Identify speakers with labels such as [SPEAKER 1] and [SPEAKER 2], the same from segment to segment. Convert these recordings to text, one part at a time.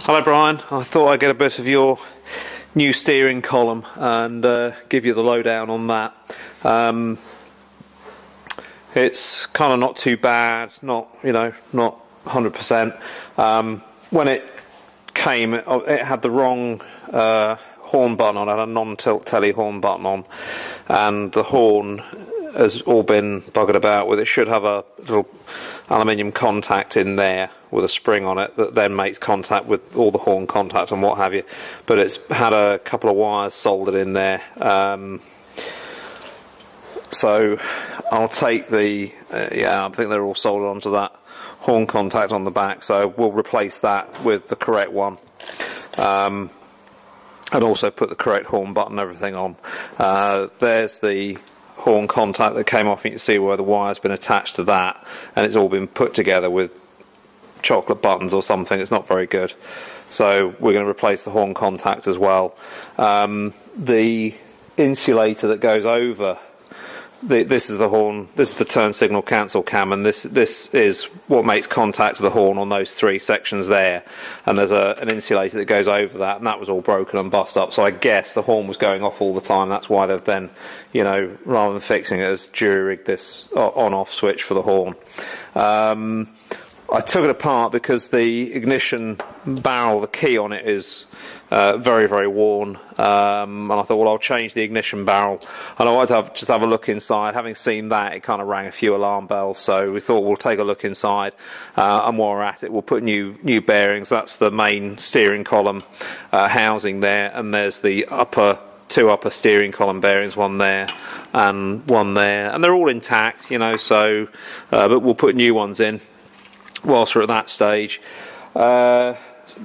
[SPEAKER 1] Hello Brian, I thought I'd get a bit of your new steering column and give you the lowdown on that. It's kind of not too bad, not 100%. When it came, it had the wrong horn button on, it had a non-tilt telly horn button on, and the horn has all been buggered about with. It should have a little aluminium contact in there with a spring on it that then makes contact with all the horn contacts and what have you, but it's had a couple of wires soldered in there. So I'll take the I think they're all soldered onto that horn contact on the back, so we'll replace that with the correct one, and also put the correct horn button and everything on. There's the horn contact that came off, and you can see where the wire's been attached to that, and it's all been put together with chocolate buttons or something. It's not very good, so we're going to replace the horn contact as well. The insulator that goes over this is the horn, this is the turn signal cancel cam, and this is what makes contact to the horn on those three sections there, and there's an insulator that goes over that, and that was all broken and bust up, so I guess the horn was going off all the time. That's why they've then, rather than fixing it, has jury-rigged this on-off switch for the horn. I took it apart because the ignition barrel, the key on it is very, very worn, and I thought, well, I'll change the ignition barrel, and I wanted to just have a look inside. Having seen that, it kind of rang a few alarm bells, so we thought we'll take a look inside, and while we're at it, we'll put new bearings. That's the main steering column housing there, and there's the two upper steering column bearings, one there and one there, and they're all intact, so but we'll put new ones in whilst we're at that stage.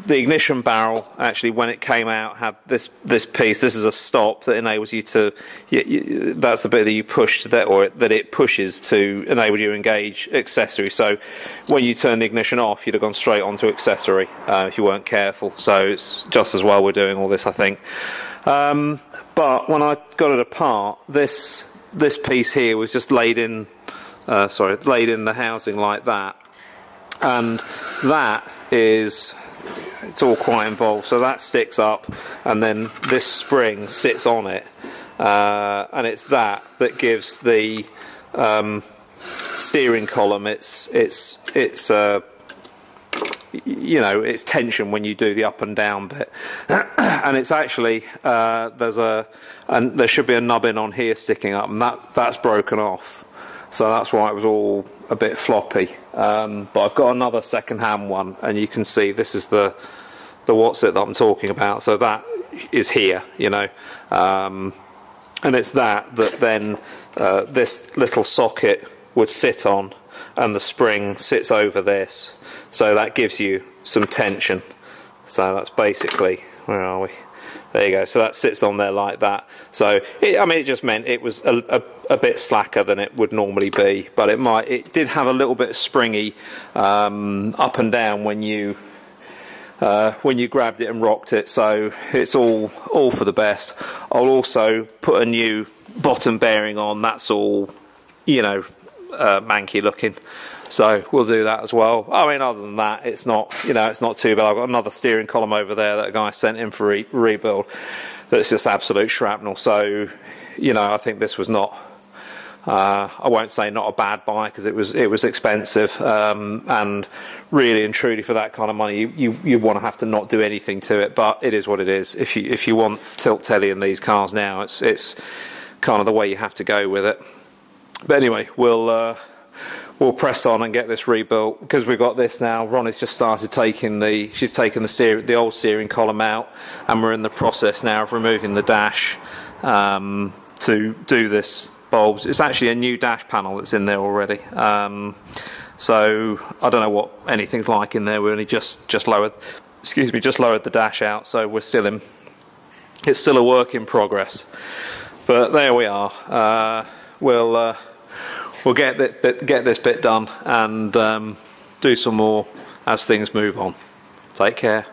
[SPEAKER 1] The ignition barrel, actually, when it came out, had this piece. This is a stop that enables you to, that's the bit that you push to that, or that it pushes to enable you to engage accessory. So when you turn the ignition off, you'd have gone straight onto accessory if you weren't careful. So it's just as well we're doing all this, I think. But when I got it apart, this piece here was just laid in the housing like that, and that is, it's all quite involved. So that sticks up, and then this spring sits on it, and it's that gives the steering column its tension when you do the up and down bit. And it's actually there should be a nubbin on here sticking up, and that's broken off. So that's why it was all a bit floppy. But I've got another second-hand one, and you can see this is the what's it that I'm talking about. So that is here, and it's that then this little socket would sit on, and the spring sits over this. So that gives you some tension. So that's basically, where are we? There you go. So that sits on there like that. So it just meant it was a bit slacker than it would normally be, but it did have a little bit of springy up and down when you grabbed it and rocked it. So it's all for the best. I'll also put a new bottom bearing on. That's all manky looking. So we'll do that as well. I mean, other than that, it's not too bad. I've got another steering column over there that a guy sent in for rebuild that's just absolute shrapnel. So, I think this was not, I won't say not a bad buy, because it was expensive, and really and truly for that kind of money, you want to have to not do anything to it, but it is what it is. If you want tilt telly in these cars now, it's kind of the way you have to go with it. But anyway, we'll press on and get this rebuilt, because we've got this now. Ronnie's just started she's taken the old steering column out, and we're in the process now of removing the dash to do this bulbs. It's actually a new dash panel that's in there already. So I don't know what anything's like in there. We only just lowered the dash out, so it's still a work in progress. But there we are. We'll get this bit done and do some more as things move on. Take care.